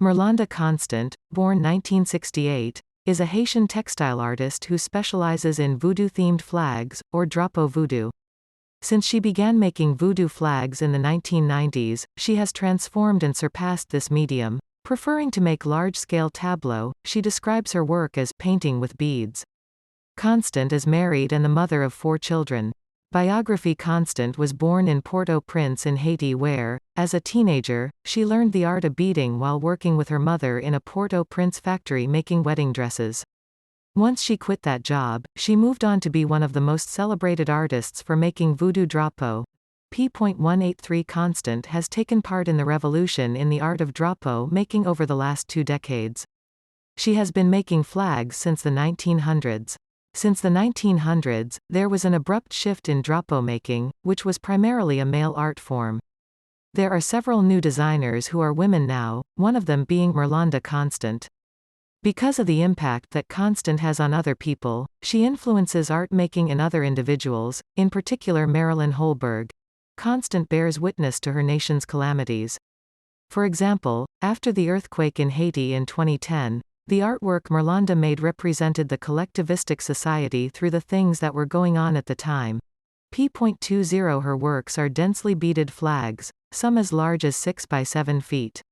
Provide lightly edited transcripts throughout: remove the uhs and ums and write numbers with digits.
Myrlande Constant, born 1968, is a Haitian textile artist who specializes in voodoo-themed flags, or drapeau voodoo. Since she began making voodoo flags in the 1990s, she has transformed and surpassed this medium. Preferring to make large-scale tableaux, she describes her work as painting with beads. Constant is married and the mother of 4 children. Biography: Constant was born in Port-au-Prince in Haiti where, as a teenager, she learned the art of beading while working with her mother in a Port-au-Prince factory making wedding dresses. Once she quit that job, she moved on to be one of the most celebrated artists for making voodoo drapeau. P.183 Constant has taken part in the revolution in the art of drapeau making over the last 2 decades. She has been making flags since the 1900s. Since the 1900s, there was an abrupt shift in drapeau making, which was primarily a male art form. There are several new designers who are women now, one of them being Myrlande Constant. Because of the impact that Constant has on other people, she influences art making in other individuals, in particular Marilyn Holberg. Constant bears witness to her nation's calamities. For example, after the earthquake in Haiti in 2010, the artwork Myrlande made represented the collectivistic society through the things that were going on at the time. P.20 Her works are densely beaded flags, some as large as 6 by 7 feet.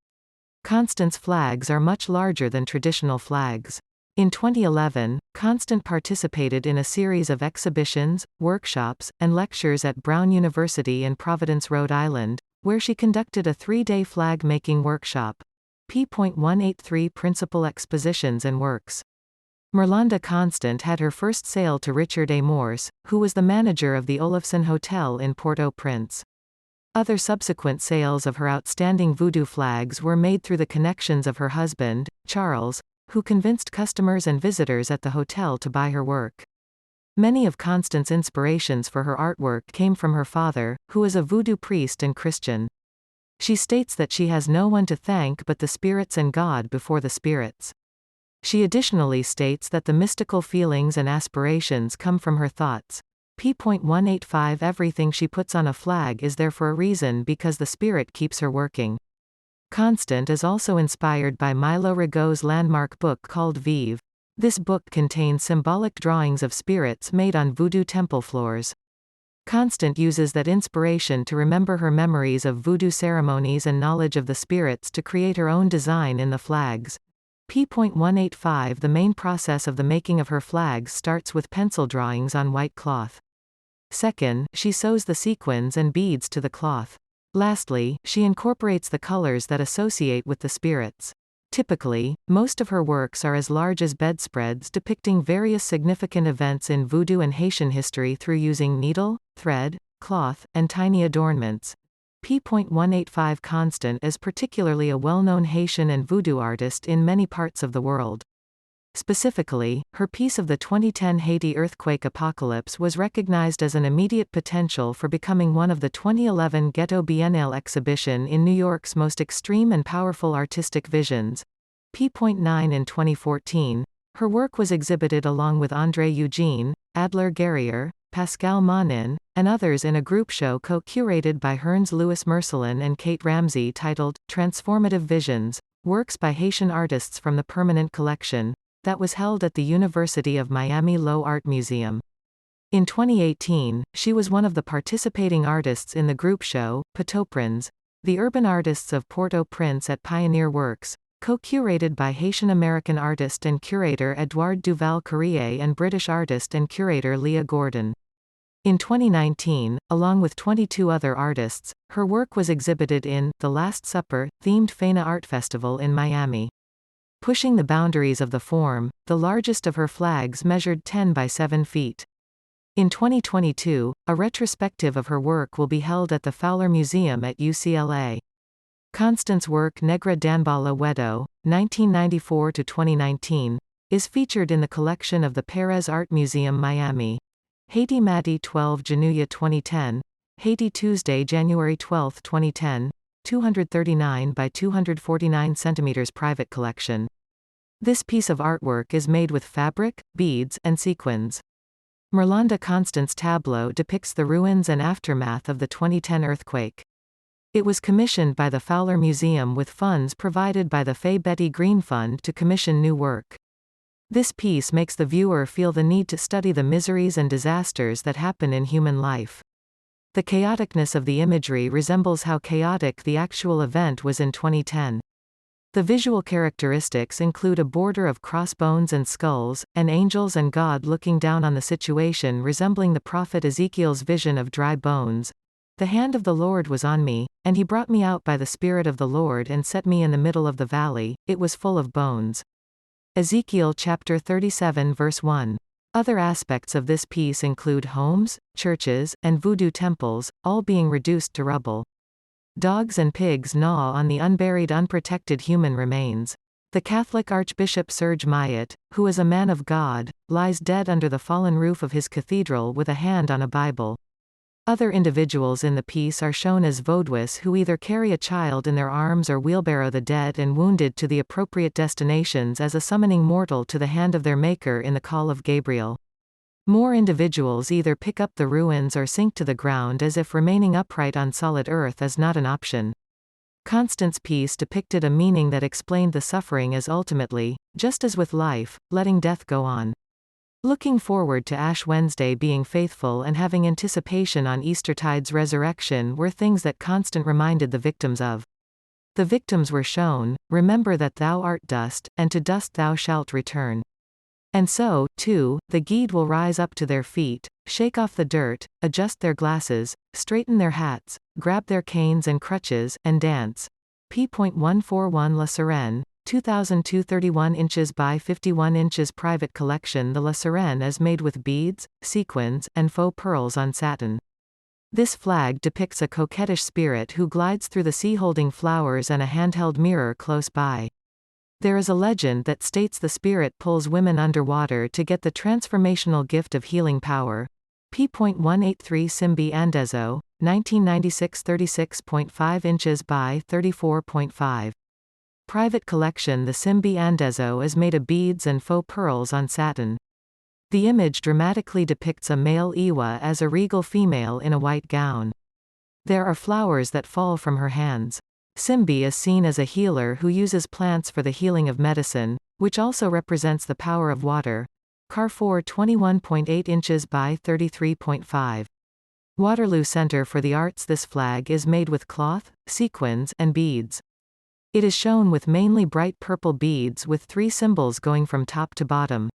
Constant's flags are much larger than traditional flags. In 2011, Constant participated in a series of exhibitions, workshops, and lectures at Brown University in Providence, Rhode Island, where she conducted a 3-day flag-making workshop. P.183 Principal expositions and works. Myrlande Constant had her first sale to Richard A. Morse, who was the manager of the Olafson Hotel in Port-au-Prince. Other subsequent sales of her outstanding voodoo flags were made through the connections of her husband, Charles, who convinced customers and visitors at the hotel to buy her work. Many of Constant's inspirations for her artwork came from her father, who is a voodoo priest and Christian. She states that she has no one to thank but the spirits and God before the spirits. She additionally states that the mystical feelings and aspirations come from her thoughts. P.185 Everything she puts on a flag is there for a reason because the spirit keeps her working. Constant is also inspired by Milo Rigaud's landmark book called Vive. This book contains symbolic drawings of spirits made on voodoo temple floors. Constant uses that inspiration to remember her memories of voodoo ceremonies and knowledge of the spirits to create her own design in the flags. P.185 The main process of the making of her flags starts with pencil drawings on white cloth. Second, she sews the sequins and beads to the cloth. Lastly, she incorporates the colors that associate with the spirits. Typically, most of her works are as large as bedspreads depicting various significant events in voodoo and Haitian history through using needle, thread, cloth, and tiny adornments. P.185 Constant is particularly a well-known Haitian and voodoo artist in many parts of the world. Specifically, her piece of the 2010 Haiti earthquake apocalypse was recognized as an immediate potential for becoming one of the 2011 Ghetto Biennale exhibition in New York's most extreme and powerful artistic visions. P.9 In 2014, her work was exhibited along with André Eugene, Adler Guerrier, Pascal Monin, and others in a group show co-curated by Hearns Louis Mercelin and Kate Ramsey titled Transformative Visions, Works by Haitian Artists from the Permanent Collection, that was held at the University of Miami Low Art Museum. In 2018, she was one of the participating artists in the group show, Patoprins, the Urban Artists of Port-au-Prince at Pioneer Works, co-curated by Haitian-American artist and curator Edouard Duval-Carrier and British artist and curator Leah Gordon. In 2019, along with 22 other artists, her work was exhibited in The Last Supper themed Fena Art Festival in Miami. Pushing the boundaries of the form, the largest of her flags measured 10 by 7 feet. In 2022, a retrospective of her work will be held at the Fowler Museum at UCLA. Constant's work Negra Danbala Wedo, 1994–2019, is featured in the collection of the Perez Art Museum Miami. Haiti Mati 12 January 2010, Haiti Tuesday January 12, 2010, 239 by 249 cm private collection. This piece of artwork is made with fabric, beads, and sequins. Myrlande Constant's tableau depicts the ruins and aftermath of the 2010 earthquake. It was commissioned by the Fowler Museum with funds provided by the Fay Betty Green Fund to commission new work. This piece makes the viewer feel the need to study the miseries and disasters that happen in human life. The chaoticness of the imagery resembles how chaotic the actual event was in 2010. The visual characteristics include a border of crossbones and skulls, and angels and God looking down on the situation resembling the prophet Ezekiel's vision of dry bones. The hand of the Lord was on me, and he brought me out by the Spirit of the Lord and set me in the middle of the valley, it was full of bones. Ezekiel chapter 37 verse 1. Other aspects of this piece include homes, churches, and voodoo temples, all being reduced to rubble. Dogs and pigs gnaw on the unburied unprotected human remains. The Catholic Archbishop Serge Mayet, who is a man of God, lies dead under the fallen roof of his cathedral with a hand on a Bible. Other individuals in the piece are shown as vaudouis who either carry a child in their arms or wheelbarrow the dead and wounded to the appropriate destinations as a summoning mortal to the hand of their Maker in the call of Gabriel. More individuals either pick up the ruins or sink to the ground as if remaining upright on solid earth is not an option. Constant's piece depicted a meaning that explained the suffering as ultimately, just as with life, letting death go on. Looking forward to Ash Wednesday, being faithful and having anticipation on Eastertide's resurrection were things that Constant reminded the victims of. The victims were shown, remember that thou art dust, and to dust thou shalt return. And so, too, the Gede will rise up to their feet, shake off the dirt, adjust their glasses, straighten their hats, grab their canes and crutches, and dance. p.141 La Sirène, 2,231 inches by 51 inches private collection. The La Sirène is made with beads, sequins, and faux pearls on satin. This flag depicts a coquettish spirit who glides through the sea holding flowers and a handheld mirror close by. There is a legend that states the spirit pulls women underwater to get the transformational gift of healing power. p.183 Simbi Andezo, 1996 36.5 inches by 34.5. Private collection. The Simbi Andezo is made of beads and faux pearls on satin. The image dramatically depicts a male Iwa as a regal female in a white gown. There are flowers that fall from her hands. Simbi is seen as a healer who uses plants for the healing of medicine, which also represents the power of water. Carrefour 21.8 inches by 33.5. Waterloo Centre for the Arts. This flag is made with cloth, sequins, and beads. It is shown with mainly bright purple beads with 3 symbols going from top to bottom.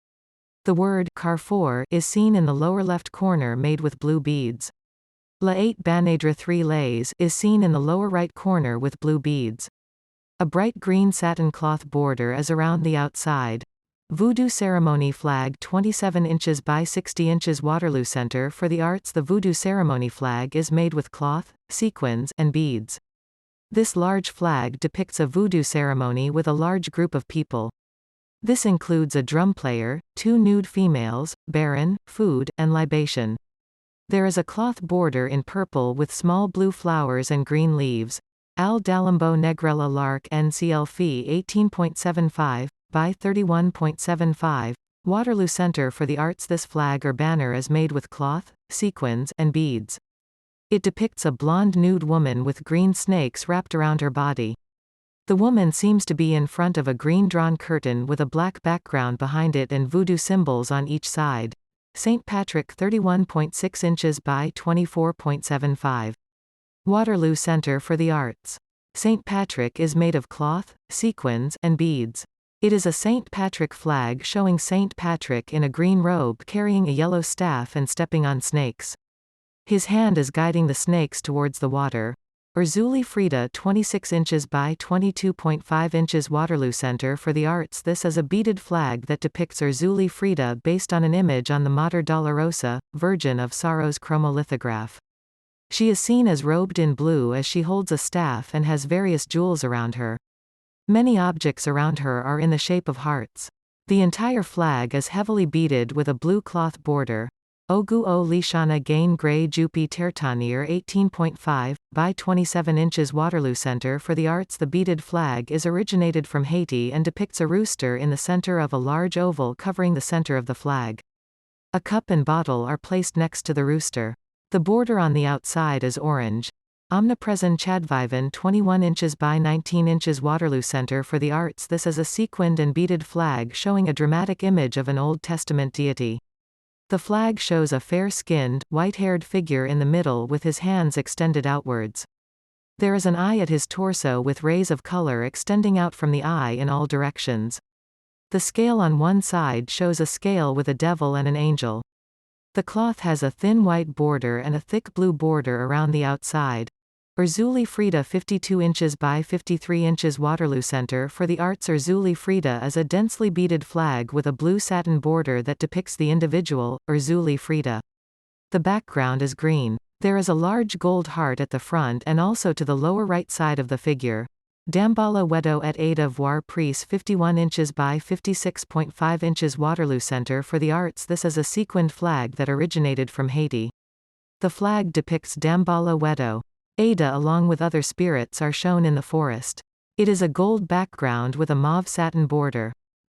The word Carrefour is seen in the lower left corner made with blue beads. La 8 Banèdre 3 lays is seen in the lower right corner with blue beads. A bright green satin cloth border is around the outside. Voodoo Ceremony flag 27 inches by 60 inches. Waterloo Centre for the Arts. The Voodoo Ceremony flag is made with cloth, sequins, and beads. This large flag depicts a voodoo ceremony with a large group of people. This includes a drum player, 2 nude females, baron, food, and libation. There is a cloth border in purple with small blue flowers and green leaves. Al Dalambo Negrella Lark NCL Fee 18.75 by 31.75. Waterloo Centre for the Arts. This flag or banner is made with cloth, sequins, and beads. It depicts a blonde nude woman with green snakes wrapped around her body. The woman seems to be in front of a green drawn curtain with a black background behind it and voodoo symbols on each side. St. Patrick 31.6 inches by 24.75. Waterloo Centre for the Arts. St. Patrick is made of cloth, sequins, and beads. It is a St. Patrick flag showing St. Patrick in a green robe carrying a yellow staff and stepping on snakes. His hand is guiding the snakes towards the water. Urzuli Frida 26 inches by 22.5 inches. Waterloo Centre for the Arts. This is a beaded flag that depicts Urzuli Frida based on an image on the Mater Dolorosa, Virgin of Sorrows chromolithograph. She is seen as robed in blue as she holds a staff and has various jewels around her. Many objects around her are in the shape of hearts. The entire flag is heavily beaded with a blue cloth border. Ogu o Lishana Gain Grey Jupi Tertanir 18.5 by 27 inches. Waterloo Centre for the Arts. The beaded flag is originated from Haiti and depicts a rooster in the center of a large oval covering the center of the flag. A cup and bottle are placed next to the rooster. The border on the outside is orange. Omnipresent Chadvivan 21 inches by 19 inches Waterloo Center for the Arts. This is a sequined and beaded flag showing a dramatic image of an Old Testament deity. The flag shows a fair-skinned, white-haired figure in the middle with his hands extended outwards. There is an eye at his torso with rays of color extending out from the eye in all directions. The scale on one side shows a scale with a devil and an angel. The cloth has a thin white border and a thick blue border around the outside. Urzuli Frida 52 inches by 53 inches Waterloo Center for the Arts. Urzuli Frida is a densely beaded flag with a blue satin border that depicts the individual, Urzuli Frida. The background is green. There is a large gold heart at the front and also to the lower right side of the figure. Dambala Wedo et Ada Voir Prise 51 inches by 56.5 inches Waterloo Center for the Arts. This is a sequined flag that originated from Haiti. The flag depicts Dambala Wedo. Ada along with other spirits are shown in the forest. It is a gold background with a mauve satin border.